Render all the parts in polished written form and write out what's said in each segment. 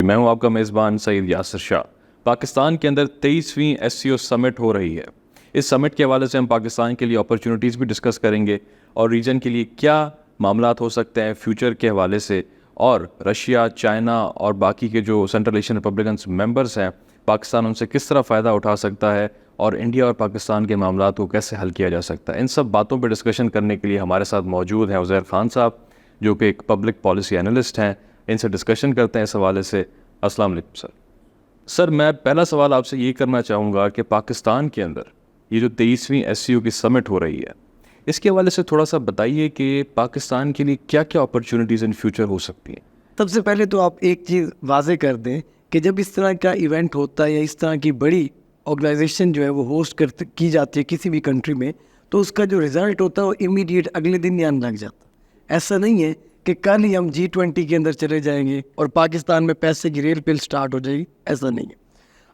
میں ہوں آپ کا میزبان سعید یاسر شاہ. پاکستان کے اندر 23ویں SCO سمٹ ہو رہی ہے. اس سمٹ کے حوالے سے ہم پاکستان کے لیے اپرچونیٹیز بھی ڈسکس کریں گے اور ریجن کے لیے کیا معاملات ہو سکتے ہیں فیوچر کے حوالے سے, اور رشیا, چائنا اور باقی کے جو سینٹرل ایشین ریپبلکنس ممبرس ہیں پاکستان ان سے کس طرح فائدہ اٹھا سکتا ہے, اور انڈیا اور پاکستان کے معاملات کو کیسے حل کیا جا سکتا ہے. ان سب باتوں پہ ڈسکشن کرنے کے لیے ہمارے ساتھ موجود ہیں عزیر خان صاحب, جو کہ ایک پبلک پالیسی انالسٹ ہیں. ان سے ڈسکشن کرتے ہیں اس حوالے سے. السلام علیکم سر. سر میں پہلا سوال آپ سے یہ کرنا چاہوں گا کہ پاکستان کے اندر یہ جو 23ویں SCO کی سمٹ ہو رہی ہے, اس کے حوالے سے تھوڑا سا بتائیے کہ پاکستان کے لیے کیا کیا اپرچونیٹیز ان فیوچر ہو سکتی ہیں. سب سے پہلے تو آپ ایک چیز واضح کر دیں کہ جب اس طرح کا ایونٹ ہوتا ہے یا اس طرح کی بڑی آرگنائزیشن جو ہے وہ ہوسٹ کی جاتی ہے کسی بھی کنٹری میں, تو اس کا جو رزلٹ ہوتا ہے وہ امیڈیٹ اگلے دن ہی آنے لگ جاتا ہے. ایسا نہیں ہے کہ کل ہی ہم G20 کے اندر چلے جائیں گے اور پاکستان میں پیسے کی ریل پل سٹارٹ ہو جائے گی, ایسا نہیں ہے.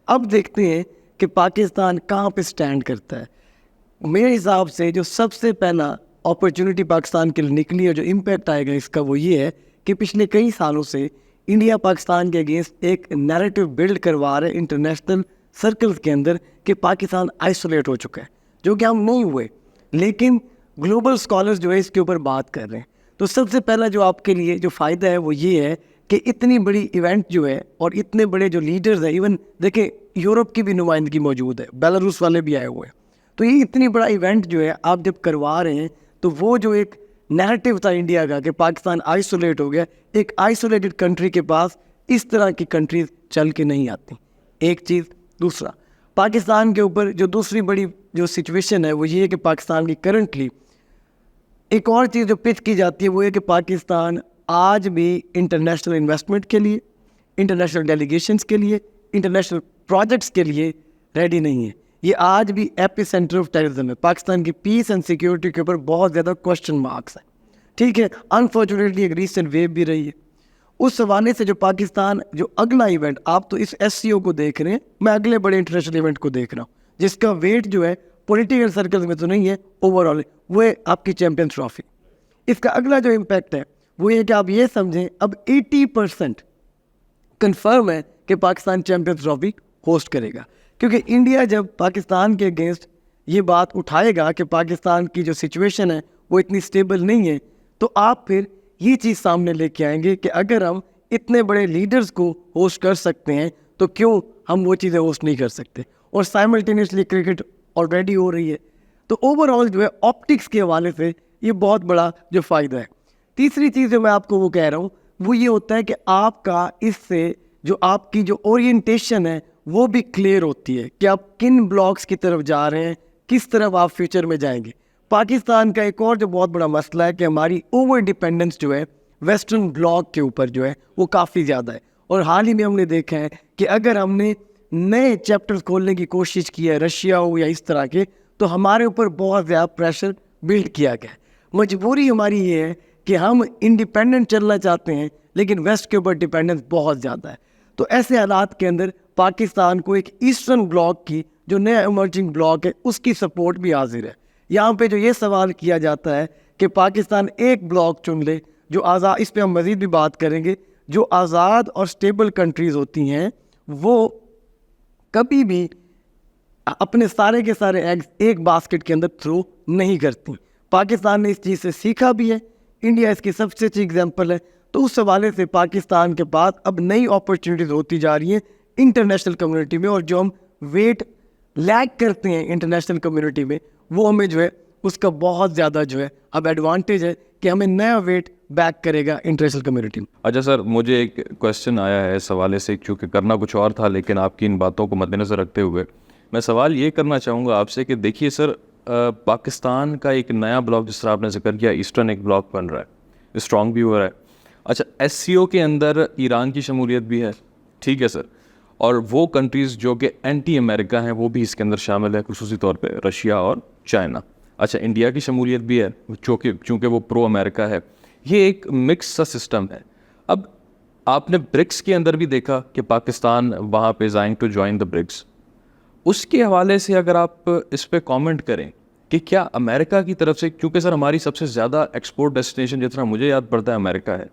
اب دیکھتے ہیں کہ پاکستان کہاں پہ سٹینڈ کرتا ہے. میرے حساب سے جو سب سے پہلا اپرچونٹی پاکستان کے لیے نکلی اور جو امپیکٹ آئے گا اس کا وہ یہ ہے کہ پچھلے کئی سالوں سے انڈیا پاکستان کے اگینسٹ ایک نیریٹو بلڈ کروا رہے انٹرنیشنل سرکلز کے اندر کہ پاکستان آئسولیٹ ہو چکا ہے, جو کہ ہم نہیں ہوئے, لیکن گلوبل اسکالرز جو ہے اس کے اوپر بات کر رہے ہیں. تو سب سے پہلا جو آپ کے لیے جو فائدہ ہے وہ یہ ہے کہ اتنی بڑی ایونٹ جو ہے اور اتنے بڑے جو لیڈرز ہیں, ایون دیکھیں یورپ کی بھی نمائندگی موجود ہے, بیلاروس والے بھی آئے ہوئے ہیں. تو یہ اتنی بڑا ایونٹ جو ہے آپ جب کروا رہے ہیں تو وہ جو ایک نیریٹو تھا انڈیا کا کہ پاکستان آئسولیٹ ہو گیا, ایک آئسولیٹڈ کنٹری کے پاس اس طرح کی کنٹریز چل کے نہیں آتی. ایک چیز. دوسرا, پاکستان کے اوپر جو دوسری بڑی جو سچویشن ہے وہ یہ ہے کہ پاکستان کی کرنٹلی ایک اور چیز جو پچ کی جاتی ہے وہ یہ کہ پاکستان آج بھی انٹرنیشنل انویسٹمنٹ کے لیے, انٹرنیشنل ڈیلیگیشنز کے لیے, انٹرنیشنل پروجیکٹس کے لیے ریڈی نہیں ہے. یہ آج بھی ایپی سینٹر آف ٹیررزم ہے. پاکستان کی پیس اینڈ سیکیورٹی کے اوپر بہت زیادہ کوشچن مارکس ہیں. ٹھیک ہے, انفارچونیٹلی ایک ریسنٹ ویو بھی رہی ہے. اس حوالے سے جو پاکستان جو اگلا ایونٹ, آپ تو اس SCO کو دیکھ رہے ہیں, میں اگلے بڑے انٹرنیشنل ایونٹ کو دیکھ رہا ہوں جس کا ویٹ جو ہے پولیٹیکل سرکل میں تو نہیں ہے, اوور آل وہ ہے آپ کی چیمپئن ٹرافی. اس کا اگلا جو امپیکٹ ہے وہ یہ کہ آپ یہ سمجھیں اب 80% کنفرم ہے کہ پاکستان چیمپئن ٹرافی ہوسٹ کرے گا, کیونکہ انڈیا جب پاکستان کے اگینسٹ یہ بات اٹھائے گا کہ پاکستان کی جو سچویشن ہے وہ اتنی سٹیبل نہیں ہے, تو آپ پھر یہ چیز سامنے لے کے آئیں گے کہ اگر ہم اتنے بڑے لیڈرز کو ہوسٹ کر سکتے ہیں تو کیوں ہم وہ چیزیں ہوسٹ نہیں کر سکتے. اور سائملٹینیسلی کرکٹ آلریڈی ہو رہی ہے. تو اوور آل جو ہے آپٹکس کے حوالے سے یہ بہت بڑا جو فائدہ ہے. تیسری چیز جو میں آپ کو وہ کہہ رہا ہوں وہ یہ ہوتا ہے کہ آپ کا اس سے جو آپ کی جو اورینٹیشن ہے وہ بھی کلیئر ہوتی ہے کہ آپ کن بلاکس کی طرف جا رہے ہیں, کس طرف آپ فیوچر میں جائیں گے. پاکستان کا ایک اور جو بہت بڑا مسئلہ ہے کہ ہماری اوور ڈیپینڈنس جو ہے ویسٹرن بلاک کے اوپر جو ہے وہ کافی زیادہ ہے. اور حال ہی میں ہم نے دیکھا ہے کہ اگر ہم نے نئے چیپٹرز کھولنے کی کوشش کی ہے, رشیا ہو یا اس طرح کے, تو ہمارے اوپر بہت زیادہ پریشر بلڈ کیا گیا ہے. مجبوری ہماری یہ ہے کہ ہم انڈیپینڈنٹ چلنا چاہتے ہیں لیکن ویسٹ کے اوپر ڈیپینڈنس بہت زیادہ ہے. تو ایسے حالات کے اندر پاکستان کو ایک ایسٹرن بلاک کی جو نیا ایمرجنگ بلاک ہے اس کی سپورٹ بھی حاضر ہے. یہاں پہ جو یہ سوال کیا جاتا ہے کہ پاکستان ایک بلاک چن لے جو آزاد, اس پہ ہم مزید بھی بات کریں گے, جو آزاد اور سٹیبل کنٹریز ہوتی ہیں وہ کبھی بھی اپنے سارے کے سارے ایگز ایک باسکٹ کے اندر تھرو نہیں کرتی. پاکستان نے اس چیز سے سیکھا بھی ہے, انڈیا اس کی سب سے اچھی ایگزامپل ہے. تو اس حوالے سے پاکستان کے پاس اب نئی اپرچونیٹیز ہوتی جا رہی ہیں انٹرنیشنل کمیونٹی میں, اور جو ہم ویٹ لیک کرتے ہیں انٹرنیشنل کمیونٹی میں وہ ہمیں جو ہے اس کا بہت زیادہ جو ہے اب ایڈوانٹیج ہے کہ ہمیں نیا ویٹ بیک کرے گا انٹرنیشنل کمیونٹی میں. اچھا سر, مجھے ایک کویسچن آیا ہے اس حوالے سے, چونکہ کرنا کچھ اور تھا لیکن آپ کی ان باتوں کو مد نظر رکھتے ہوئے میں سوال یہ کرنا چاہوں گا آپ سے کہ دیکھیے سر, پاکستان کا ایک نیا بلاک جس طرح آپ نے ذکر کیا ایسٹرن ایک بلاک بن رہا ہے, اسٹرانگ بھی ہو رہا ہے. اچھا, SCO کے اندر ایران کی شمولیت بھی ہے, ٹھیک ہے سر, اور وہ کنٹریز جو کہ اینٹی امریکہ ہیں وہ بھی اس کے اندر شامل ہے, خصوصی طور پہ رشیا اور چائنا. اچھا, انڈیا کی شمولیت بھی ہے چونکہ وہ پرو امریکہ ہے. یہ ایک مکس سا سسٹم ہے. اب آپ نے برکس کے اندر بھی دیکھا کہ پاکستان وہاں پہ زائنگ ٹو جوائن دا برکس. اس کے حوالے سے اگر آپ اس پہ کامنٹ کریں کہ کیا امریکہ کی طرف سے, کیونکہ سر ہماری سب سے زیادہ ایکسپورٹ ڈیسٹینیشن جتنا مجھے یاد پڑتا ہے امریکہ ہے,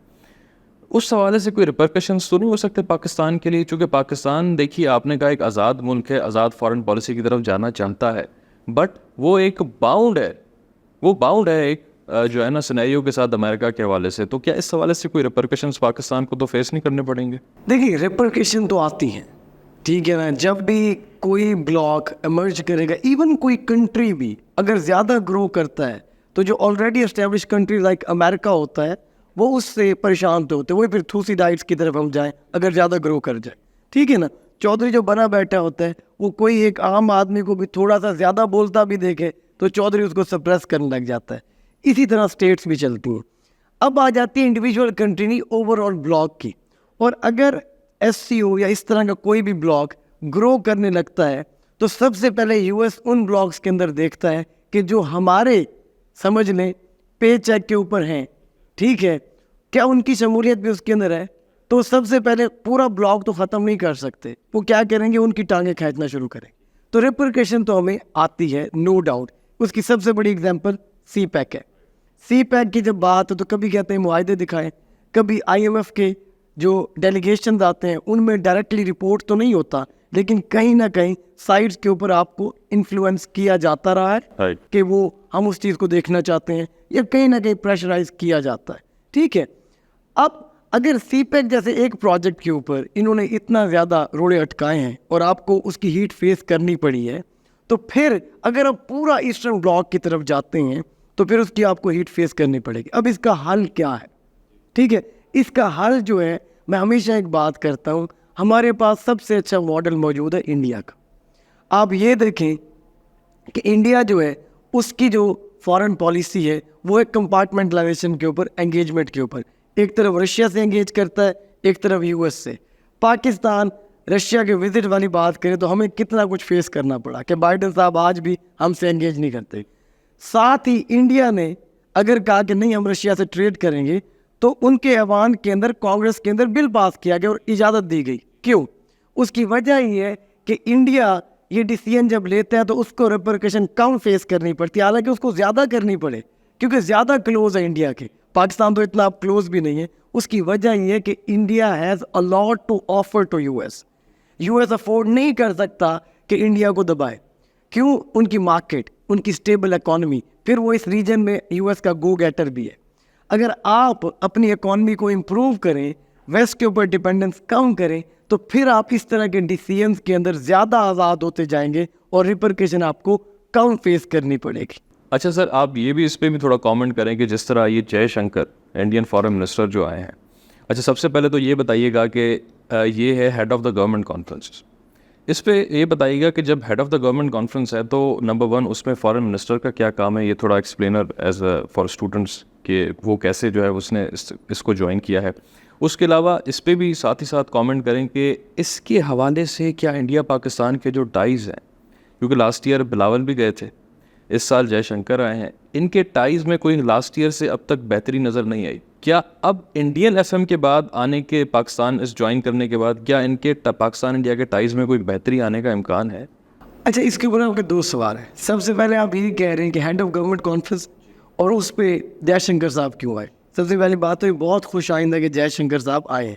اس حوالے سے کوئی ریپرکشنس تو نہیں ہو سکتے پاکستان کے لیے؟ چونکہ پاکستان دیکھیے آپ نے کہا ایک آزاد ملک ہے, آزاد فارن پالیسی کی طرف جانا چاہتا ہے, بٹ وہ ایک باؤنڈ ہے ایک جو ہے نا سینیریو کے ساتھ امریکہ کے حوالے سے. تو کیا اس حوالے سے کوئی ریپرکشنس پاکستان کو تو فیس نہیں کرنے پڑیں گے؟ دیکھیے ریپرکیشن تو آتی ہیں, ٹھیک ہے نا. جب بھی کوئی بلاک ایمرج کرے گا, ایون کوئی کنٹری بھی اگر زیادہ گرو کرتا ہے تو جو آلریڈی اسٹیبلش کنٹری لائک امریکہ ہوتا ہے وہ اس سے پریشان تو ہوتے ہیں, وہی پھر تھوسیڈائٹس کی طرف ہم جائیں اگر زیادہ گرو کر جائے, ٹھیک ہے نا. چودھری جو بنا بیٹھا ہوتا ہے وہ کوئی ایک عام آدمی کو بھی تھوڑا سا زیادہ بولتا بھی دیکھے تو چودھری اس کو سپریس کرنے لگ جاتا ہے. اسی طرح اسٹیٹس بھی چلتی ہیں. اب آ جاتی ہے انڈیویجول کنٹری نہیں, اوور آل بلاک کی. اور اگر ایس سی او یا اس طرح کا کوئی بھی بلاک گرو کرنے لگتا ہے تو سب سے پہلے یو ایس ان بلاکس کے اندر دیکھتا ہے کہ جو ہمارے سمجھ لیں پے چیک کے اوپر ہیں, ٹھیک ہے, کیا ان کی شمولیت بھی اس کے اندر ہے. تو سب سے پہلے پورا بلاک تو ختم نہیں کر سکتے, وہ کیا کریں گے, ان کی ٹانگیں کھینچنا شروع کریں. تو ریپرکیشن تو ہمیں آتی ہے نو ڈاؤٹ. اس کی سب سے بڑی اگزامپل سی پیک ہے. سی پیک کی جب بات ہے تو کبھی کہتے ہیں معاہدے دکھائیں, کبھی آئی ایم ایف کے جو ڈیلیگیشنز آتے ہیں ان میں ڈائریکٹلی رپورٹ تو نہیں ہوتا, لیکن کہیں نہ کہیں سائٹس کے اوپر آپ کو انفلوئنس کیا جاتا رہا ہے کہ وہ ہم اس چیز کو دیکھنا چاہتے ہیں, یا کہیں نہ کہیں پریشرائز کیا جاتا ہے, ٹھیک ہے. اب اگر سی پیک جیسے ایک پروجیکٹ کے اوپر انہوں نے اتنا زیادہ روڑے اٹکائے ہیں اور آپ کو اس کی ہیٹ فیس کرنی پڑی ہے, تو پھر اگر آپ پورا ایسٹرن بلاک کی طرف جاتے ہیں تو پھر اس کی آپ کو ہیٹ فیس کرنی پڑے گی. اب اس کا حل کیا ہے, ٹھیک ہے. اس کا حل جو ہے, میں ہمیشہ ایک بات کرتا ہوں, ہمارے پاس سب سے اچھا ماڈل موجود ہے انڈیا کا. آپ یہ دیکھیں کہ انڈیا جو ہے اس کی جو فارن پالیسی ہے وہ ایک کمپارٹمنٹلائزیشن کے اوپر, انگیجمنٹ کے اوپر, ایک طرف رشیا سے انگیج کرتا ہے, ایک طرف یو ایس سے. پاکستان رشیا کے وزٹ والی بات کریں تو ہمیں کتنا کچھ فیس کرنا پڑا کہ بائیڈن صاحب آج بھی ہم سے انگیج نہیں کرتے. ساتھ ہی انڈیا نے اگر کہا کہ نہیں ہم رشیا سے ٹریڈ کریں گے تو ان کے ایوان کے اندر کانگریس کے اندر بل پاس کیا گیا اور اجازت دی گئی. کیوں؟ اس کی وجہ یہ ہے کہ انڈیا یہ ڈیسیژن جب لیتا ہے تو اس کو ریپرکیشن کم فیس کرنی پڑتی ہے, حالانکہ اس کو زیادہ کرنی پڑے کیونکہ زیادہ کلوز ہے انڈیا کے. پاکستان تو اتنا اب کلوز بھی نہیں ہے. اس کی وجہ یہ ہے کہ India has a lot to offer to U S. U S afford نہیں کر سکتا کہ انڈیا کو دبائے. کیوں؟ ان کی مارکیٹ, ان کی اسٹیبل اکانومی, پھر وہ اس ریجن میں یو ایس کا گو گیٹر بھی ہے. اگر آپ اپنی اکانومی کو امپروو کریں, ویسٹ کے اوپر ڈپینڈنس کم کریں, تو پھر آپ اس طرح کے ڈیسیژنس کے اندر زیادہ آزاد ہوتے جائیں گے اور ریپرکیشن آپ کو کم فیس کرنی پڑے گی. اچھا سر, آپ یہ بھی اس پہ بھی تھوڑا کامنٹ کریں کہ جس طرح یہ جے شنکر انڈین فارن منسٹر جو آئے ہیں, اچھا سب سے پہلے تو یہ بتائیے گا کہ یہ ہے head of the government conference. اس پہ یہ بتائیے گا کہ جب head of the government conference ہے تو نمبر 1 اس میں فارن منسٹر کا کیا کام ہے, یہ تھوڑا ایکسپلینر ایز فار اسٹوڈنٹس کہ وہ کیسے جو ہے اس نے اس کو جوائن کیا ہے. اس کے علاوہ اس پہ بھی ساتھ ہی ساتھ کامنٹ کریں کہ اس کے حوالے سے کیا انڈیا پاکستان کے جو ٹائز ہیں, کیونکہ لاسٹ ایئر بلاول بھی گئے تھے, اس سال جے شنکر آئے ہیں, ان کے ٹائز میں کوئی لاسٹ ایئر سے اب تک بہتری نظر نہیں آئی. کیا اب انڈین ایف ایم کے بعد آنے کے پاکستان اس جوائن کرنے کے بعد کیا ان کے پاکستان انڈیا کے ٹائز میں کوئی بہتری آنے کا امکان ہے؟ اچھا, اس کے اوپر آپ کے 2 سوال ہیں. سب سے پہلے آپ یہ کہہ رہے ہیں کہ ہیڈ آف گورنمنٹ کانفرنس اور اس پہ جے شنکر صاحب کیوں آئے. سب سے پہلی بات تو بہت خوش آئندہ کہ جے شنکر صاحب آئے ہیں.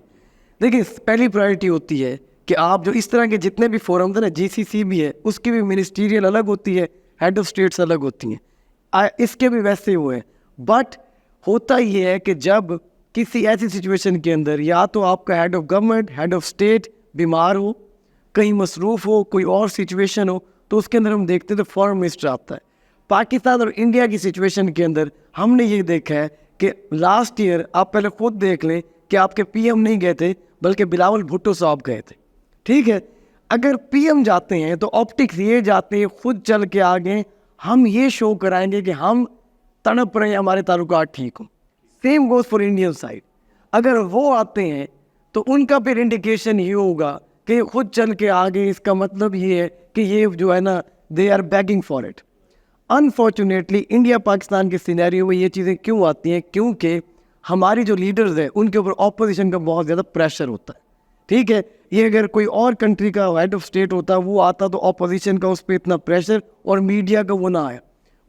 دیکھیں, پہلی پرائرٹی ہوتی ہے کہ آپ جو اس طرح کے جتنے بھی فورمز ہیں نا, جی سی سی بھی ہے, اس کی بھی منسٹیریل الگ ہوتی ہے, ہیڈ آف اسٹیٹس الگ ہوتی ہیں, اس کے بھی ویسے ہوئے ہیں. بٹ ہوتا یہ ہے کہ جب کسی ایسی سچویشن کے اندر یا تو آپ کا head of government, head of state بیمار ہو, کہیں مصروف ہو, کوئی اور سچویشن ہو, تو اس کے اندر ہم دیکھتے ہیں تو فارن منسٹر آتا ہے. پاکستان اور انڈیا کی سچویشن کے اندر ہم نے یہ دیکھا ہے کہ لاسٹ ایئر آپ پہلے خود دیکھ لیں کہ آپ کے پی ایم نہیں گئے تھے بلکہ بلاول بھٹو صاحب گئے تھے, ٹھیک ہے. اگر پی ایم جاتے ہیں تو آپٹکس یہ جاتے ہیں خود چل کے آگے, ہم یہ شو کرائیں گے کہ ہم تڑپ رہے ہیں, ہمارے تعلقات ٹھیک ہوں. Same goes for Indian side. اگر وہ آتے ہیں تو ان کا پھر انڈیکیشن یہ ہوگا کہ خود چل کے آگے, اس کا مطلب یہ ہے کہ یہ جو ہے نا they are begging for it. Unfortunately India Pakistan کے سینیریو میں یہ چیزیں کیوں آتی ہیں؟ کیونکہ ہماری جو لیڈرز ہیں ان کے اوپر اپوزیشن کا بہت زیادہ پریشر ہوتا ہے, ٹھیک ہے. یہ اگر کوئی اور کنٹری کا ہیڈ آف اسٹیٹ ہوتا, وہ آتا تو اپوزیشن کا اس پہ اتنا پریشر اور میڈیا کا وہ نہ آیا.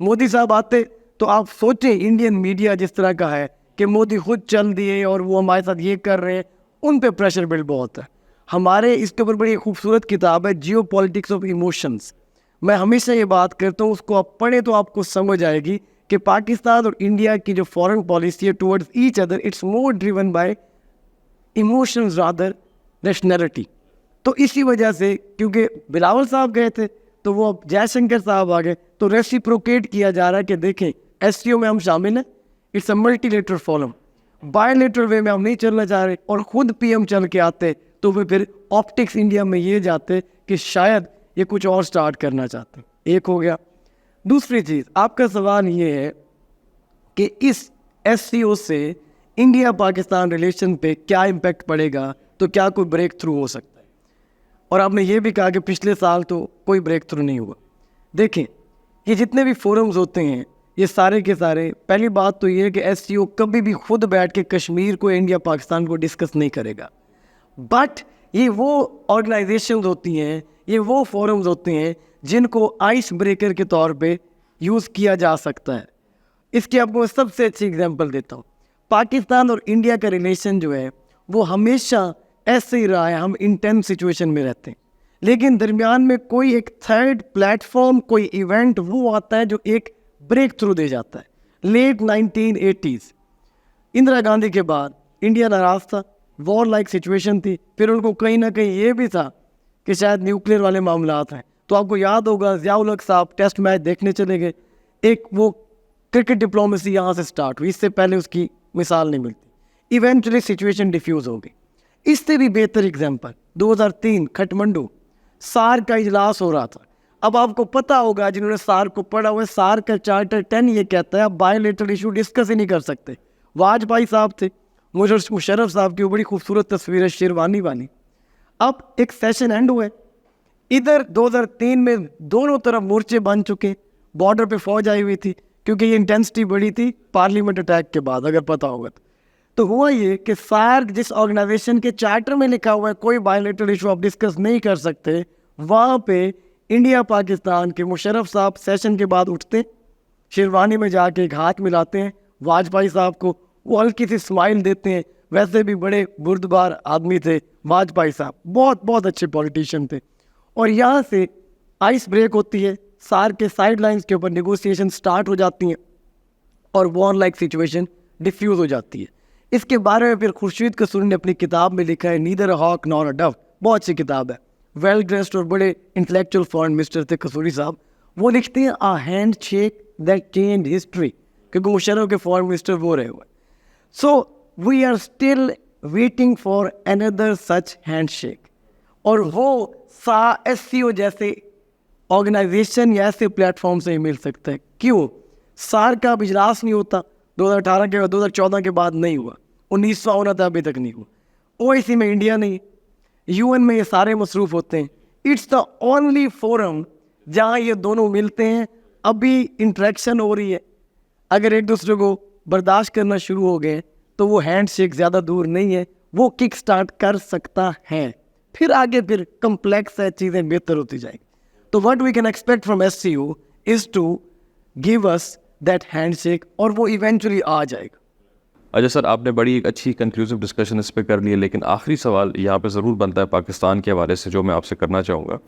مودی صاحب آتے تو آپ سوچیں انڈین میڈیا جس طرح کا ہے, کہ مودی خود چل دیے اور وہ ہمارے ساتھ یہ کر رہے ہیں, ان پہ پریشر بلڈ بہت ہے. ہمارے اس کے اوپر بڑی خوبصورت کتاب ہے جیو پالیٹکس آف ایموشنس. میں ہمیشہ یہ بات کرتا ہوں, اس کو آپ پڑھیں تو آپ کو سمجھ آئے گی کہ پاکستان اور انڈیا کی جو فارن پالیسی ہے towards each other, it's more driven by emotions rather rationality. تو اسی وجہ سے کیونکہ بلاول صاحب گئے تھے تو وہ اب جے شنکر صاحب آ گئے, تو ریسیپروکیٹ کیا جا رہا ہے کہ دیکھیں ایس سی او میں ہم شامل ہیں, it's a multilateral forum, bilateral way میں ہم نہیں چلنا چاہ رہے, اور خود پی ایم چل کے آتے تو وہ پھر آپٹکس انڈیا میں یہ جاتے کہ شاید یہ کچھ اور سٹارٹ کرنا چاہتے ہیں. ایک ہو گیا. دوسری چیز, آپ کا سوال یہ ہے کہ اس ایس سی او سے انڈیا پاکستان ریلیشن پہ کیا امپیکٹ پڑے گا, تو کیا کوئی بریک تھرو ہو سکتا ہے. اور آپ نے یہ بھی کہا کہ پچھلے سال تو کوئی بریک تھرو نہیں ہوا. دیکھیں یہ جتنے بھی فورمز ہوتے ہیں یہ سارے کے سارے, پہلی بات تو یہ ہے کہ ایس سی او کبھی بھی خود بیٹھ کے کشمیر کو, انڈیا پاکستان کو ڈسکس نہیں کرے گا. بٹ یہ وہ آرگنائزیشنز ہوتی ہیں, یہ وہ فورمز ہوتے ہیں جن کو آئس بریکر کے طور پہ یوز کیا جا سکتا ہے. اس کی آپ کو سب سے اچھی اگزامپل دیتا ہوں. پاکستان اور انڈیا کا ریلیشن جو ہے وہ ہمیشہ ایسے ہی رہا ہے, ہم انٹینس سچویشن میں رہتے ہیں, لیکن درمیان میں کوئی ایک تھرڈ پلیٹ فارم, کوئی ایونٹ وہ آتا ہے جو ایک بریک تھرو دے جاتا ہے. لیٹ 1980s اندرا گاندھی کے بعد انڈیا ناراض تھا, وار لائک سچویشن تھی, پھر ان کو کہیں نہ کہیں یہ بھی تھا کہ شاید نیوکلیئر والے معاملات ہیں. تو آپ کو یاد ہوگا ضیاء الحق صاحب ٹیسٹ میچ دیکھنے چلے گئے, ایک وہ کرکٹ ڈپلومیسی یہاں سے سٹارٹ ہوئی, اس سے پہلے اس کی مثال نہیں ملتی. ایونچولی سچویشن ڈیفیوز ہو گئی. اس سے بھی بہتر اگزامپل 2003 کھٹمنڈو سارک کا اجلاس ہو رہا تھا. اب آپ کو پتا ہوگا جنہوں نے سارک کو پڑھا ہوا ہے, سارک کا چارٹر 10 یہ کہتا ہے آپ بائی لیٹرل ایشو ڈسکس ہی نہیں کر سکتے. واجپئی صاحب تھے, مشرف صاحب کی وہ بڑی خوبصورت تصویر ہے شیروانی والی. اب ایک سیشن اینڈ ہوا ہے, ادھر 2003 میں دونوں طرف مورچے بن چکے, بارڈر پہ فوج آئی ہوئی تھی کیونکہ یہ انٹینسٹی بڑی تھی پارلیمنٹ اٹیک کے بعد, اگر پتا ہوگا تو ہوا یہ کہ سارک جس آرگنائزیشن کے چارٹر میں لکھا ہوا ہے کوئی بائیلیٹرل ایشو آپ ڈسکس نہیں کر سکتے, وہاں پہ انڈیا پاکستان کے مشرف صاحب سیشن کے بعد اٹھتے, شیروانی میں جا کے ایک ہاتھ ملاتے ہیں واجپئی صاحب کو, وہ ہلکی سی اسمائل دیتے ہیں. ویسے بھی بڑے بردبار آدمی تھے واجپئی صاحب, بہت بہت اچھے پولیٹیشین تھے. اور یہاں سے آئس بریک ہوتی ہے, سارک کے سائڈ لائنز کے اوپر نیگوسیشن سٹارٹ ہو جاتی ہیں اور وار لائک سچویشن ڈیفیوز ہو جاتی ہے. اس کے بارے میں پھر خورشید قصوری نے اپنی کتاب میں لکھا ہے, neither a ہاک Noor a do, بہت اچھی کتاب ہے. ویل ڈریسڈ اور بڑے انٹلیکچوئل فارن منسٹر تھے قصوری صاحب. وہ لکھتے ہیں a handshake that change history, کیونکہ مشرف کے فارن منسٹر وہ رہے ہوئے. So we are still waiting for another such handshake, اور وہ ایس سی او جیسے آرگنائزیشن یا ایسے پلیٹ فارم سے ہی مل سکتا ہے. کیوں؟ سارک کا اب اجلاس نہیں ہوتا 2018 کے 2014 کے بعد نہیں ہوا, 1900 تھا ابھی تک نہیں ہوا. او آئی سی میں انڈیا نہیں, یو این میں یہ سارے مصروف ہوتے ہیں. اٹس دا اونلی فورم جہاں یہ دونوں ملتے ہیں. ابھی انٹریکشن ہو رہی ہے, اگر ایک دوسرے کو برداشت کرنا شروع ہو گئے تو وہ ہینڈ شیک زیادہ دور نہیں ہے, وہ کک سٹارٹ کر سکتا ہے. پھر آگے پھر کمپلیکس ہے, چیزیں بہتر ہوتی جائیں گی. تو what we can expect from SCO is to give us that handshake, اور وہ ایونچولی آ جائے گا. اچھا سر, آپ نے بڑی ایک اچھی کنکلوسیو ڈسکشن اس پہ کر لی ہے, لیکن آخری سوال یہاں پہ ضرور بنتا ہے پاکستان کے حوالے سے جو میں آپ سے کرنا چاہوں گا.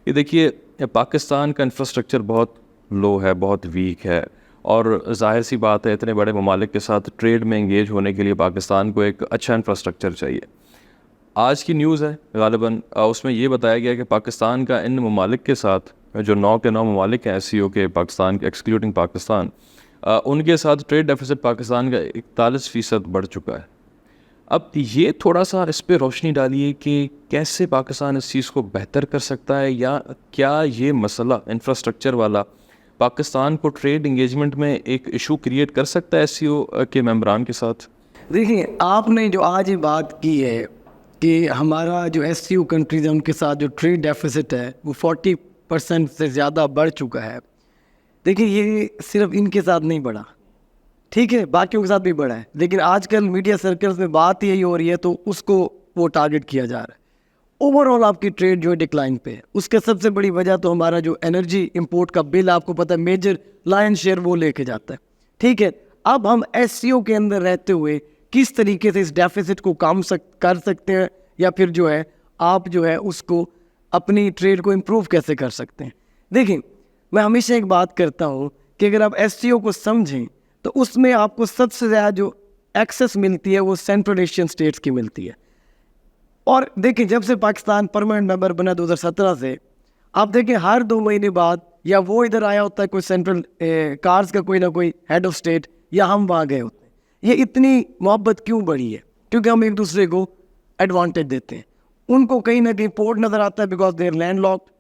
یہ دیکھیے پاکستان کا انفراسٹرکچر بہت لو ہے, بہت ویک ہے, اور ظاہر سی بات ہے اتنے بڑے ممالک کے ساتھ ٹریڈ میں انگیج ہونے کے لیے پاکستان کو ایک اچھا انفراسٹرکچر چاہیے. آج کی نیوز ہے غالباً, اس میں یہ بتایا گیا کہ پاکستان کا ان ممالک کے ساتھ جو 9 کے 9 ممالک ہیں ایس سی او کے پاکستان کے ایکسکلوڈنگ پاکستان, ان کے ساتھ ٹریڈ ڈیفیسٹ پاکستان کا 41% بڑھ چکا ہے. اب یہ تھوڑا سا اس پہ روشنی ڈالیے کہ کیسے پاکستان اس چیز کو بہتر کر سکتا ہے, یا کیا یہ مسئلہ انفراسٹرکچر والا پاکستان کو ٹریڈ انگیجمنٹ میں ایک ایشو کریٹ کر سکتا ہے ایس سی او کے ممبران کے ساتھ؟ دیکھیں آپ نے جو آج یہ بات کی ہے کہ ہمارا جو ایس سی او کنٹریز ہیں ان کے ساتھ جو ٹریڈ ڈیفیسٹ ہے وہ 40% سے زیادہ بڑھ چکا ہے. دیکھیں یہ صرف ان کے ساتھ نہیں بڑھا, ٹھیک ہے باقیوں کے ساتھ بھی بڑھا ہے, لیکن آج کل میڈیا سرکلز میں بات یہی ہو رہی ہے تو اس کو وہ ٹارگٹ کیا جا رہا ہے. اوور آل آپ کی ٹریڈ جو ہے ڈکلائن پہ ہے. اس کا سب سے بڑی وجہ تو ہمارا جو انرجی امپورٹ کا بل آپ کو پتہ ہے میجر لائن شیئر وہ لے کے جاتا ہے, ٹھیک ہے. اب ہم SCO کے اندر رہتے ہوئے کس طریقے سے اس ڈیفیسٹ کو کر سکتے ہیں, یا پھر جو ہے آپ جو ہے اس کو اپنی ٹریڈ کو امپروو کیسے کر سکتے ہیں. دیکھیں, میں ہمیشہ ایک بات کرتا ہوں کہ اگر آپ SCO کو سمجھیں تو اس میں آپ کو سب سے زیادہ جو ایکسیس ملتی ہے وہ سینٹرل ایشین اسٹیٹس کی ملتی ہے. اور دیکھیں, جب سے پاکستان پرماننٹ ممبر بنا 2017 سے, آپ دیکھیں ہر 2 مہینے بعد یا وہ ادھر آیا ہوتا ہے کوئی سینٹرل کارز کا کوئی نہ کوئی ہیڈ آف اسٹیٹ, یا ہم وہاں گئے ہوتے ہیں. یہ اتنی محبت کیوں بڑھی ہے؟ کیونکہ ہم ایک دوسرے کو ایڈوانٹیج دیتے ہیں. ان کو کہیں نہ کہیں پورٹ نظر آتا ہے because they are landlocked,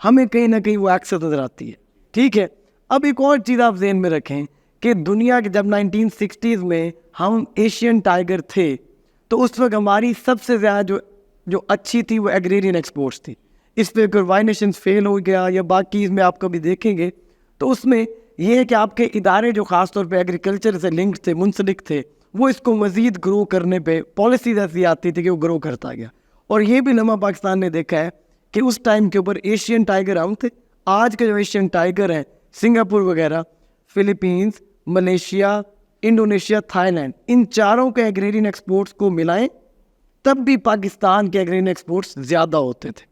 ہمیں کہیں نہ کہیں وہ ایکسیس نظر آتی ہے. ٹھیک ہے, اب ایک اور چیز آپ ذہن میں رکھیں کہ دنیا کے جب 1960s میں ہم ایشین ٹائیگر تھے تو اس وقت ہماری سب سے زیادہ جو اچھی تھی وہ ایگریرین ایکسپورٹس تھی. اس پہ اگر وائی نیشنز فیل ہو گیا یا باقی اس میں آپ کبھی دیکھیں گے تو اس میں یہ ہے کہ آپ کے ادارے جو خاص طور پہ ایگریکلچر سے لنکڈ تھے, منسلک تھے, وہ اس کو مزید گرو کرنے پہ پالیسیز ایسی آتی تھی کہ وہ گرو کرتا گیا. اور یہ بھی لمحہ پاکستان نے دیکھا ہے کہ اس ٹائم کے اوپر ایشین ٹائیگر ہم تھے. آج کے جو ایشین ٹائیگر ہیں سنگاپور وغیرہ, فلپینز, ملیشیا, انڈونیشیا, تھائی لینڈ, ان چاروں کے ایگریرین ایکسپورٹس کو ملائیں تب بھی پاکستان کے ایگریرین ایکسپورٹس زیادہ ہوتے تھے.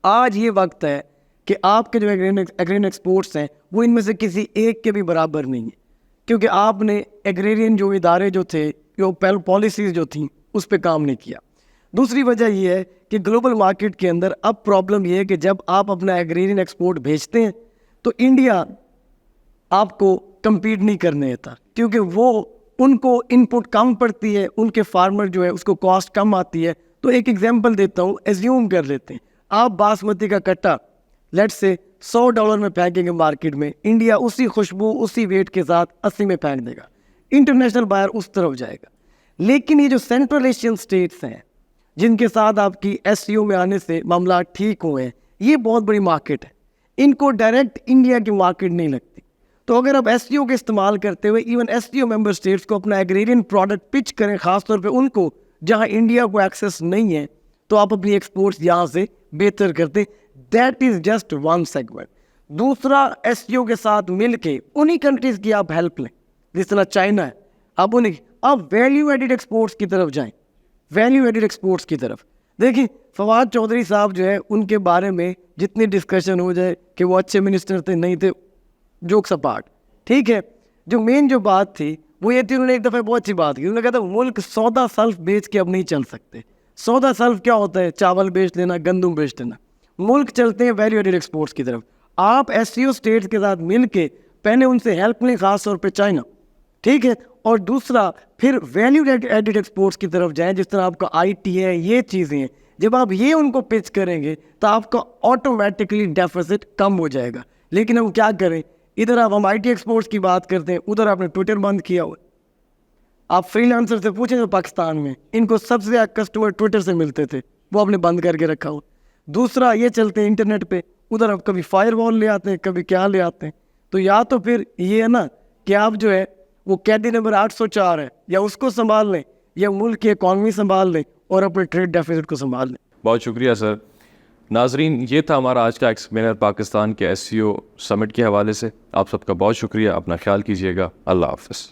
آج یہ وقت ہے کہ آپ کے جو ایگریرین ایکسپورٹس ہیں وہ ان میں سے کسی ایک کے بھی برابر نہیں ہیں, کیونکہ آپ نے ایگریرین جو ادارے جو تھے, جو پالیسیز جو تھیں, اس پہ کام نہیں کیا. دوسری وجہ یہ ہے کہ گلوبل مارکیٹ کے اندر اب پرابلم یہ ہے کہ جب آپ اپنا ایگریرین ایکسپورٹ بھیجتے ہیں تو انڈیا آپ کو کمپیٹ نہیں کرنے دیتا, کیونکہ وہ ان کو ان پٹ کم پڑتی ہے, ان کے فارمر جو ہے اس کو کاسٹ کم آتی ہے. تو ایک ایگزامپل دیتا ہوں, ایزیوم کر لیتے ہیں آپ باسمتی کا کٹا لیٹ سے $100 میں پھینکیں گے مارکیٹ میں, انڈیا اسی خوشبو اسی ویٹ کے ساتھ 80 میں پھینک دے گا, انٹرنیشنل بائر اس طرف جائے گا. لیکن یہ جو سینٹرل ایشین اسٹیٹس ہیں جن کے ساتھ آپ کی SCO میں آنے سے معاملات ٹھیک ہوئے ہیں, یہ بہت بڑی مارکیٹ ہے, ان کو ڈائریکٹ انڈیا کی مارکیٹ نہیں لگتی. تو اگر آپ SCO کے استعمال کرتے ہوئے ایون SCO ممبر اسٹیٹس کو اپنا ایگریرین پروڈکٹ پچ کریں, خاص طور پہ ان کو جہاں انڈیا کو ایکسیس نہیں ہے, تو آپ اپنی ایکسپورٹس یہاں سے بہتر کرتے. That is just one segment. دوسرا, SCO کے ساتھ مل کے انہی کنٹریز کی آپ ہیلپ لیں, جس طرح چائنا ہے, آپ ویلیو ایڈیڈ ایکسپورٹس کی طرف جائیں, ویلیو ایڈیڈ ایکسپورٹس کی طرف. دیکھیں فواد چودھری صاحب جو ہے ان کے بارے میں جتنی ڈسکشن ہو جائے کہ وہ اچھے منسٹر تھے نہیں تھے, جوکس اپارٹ, ٹھیک ہے, جو مین جو بات تھی وہ یہ تھی, انہوں نے ایک دفعہ بہت اچھی بات کی, انہوں نے کہا تھا ملک سودا سلف بیچ کے اب نہیں چل سکتے. سودا سلف کیا ہوتا ہے؟ چاول بیچ لینا, گندم بیچ لینا. ملک چلتے ہیں ویلیو ایڈیڈ ایکسپورٹس کی طرف. آپ SCO اسٹیٹس کے ساتھ مل کے پہلے ان سے ہیلپ لیں, خاص طور پہ چائنا, ٹھیک ہے, اور دوسرا پھر ویلیو ایڈیڈ ایکسپورٹس کی طرف جائیں, جس طرح آپ کا IT ہے, یہ چیزیں ہیں. جب آپ یہ ان کو پچ کریں گے تو آپ کا آٹومیٹکلی ڈیفیسٹ کم ہو جائے گا. لیکن ہم کیا کریں, ادھر ہم IT ایکسپورٹس کی بات کرتے ہیں, ادھر آپ نے ٹویٹر بند کیا ہوا. آپ فری لانسر سے پوچھیں تو پاکستان میں ان کو سب سے زیادہ کسٹمر ٹویٹر سے ملتے تھے, وہ آپ نے بند کر کے رکھا ہوا. دوسرا, یہ چلتے ہیں انٹرنیٹ پہ, ادھر آپ کبھی فائر وال لے آتے ہیں, کبھی کیا لے آتے ہیں. تو یا تو پھر یہ ہے نا کہ آپ جو ہے وہ قیدی نمبر 804 ہے, یا اس کو سنبھال لیں, یا ملک کی اکانومی سنبھال لیں اور اپنے ٹریڈ ڈیفیسٹ کو سنبھال لیں. بہت شکریہ سر. ناظرین, یہ تھا ہمارا آج کا ایکسپلینر پاکستان کے SCO سمٹ کے حوالے سے. آپ سب کا بہت شکریہ, اپنا خیال کیجیے گا. اللہ حافظ.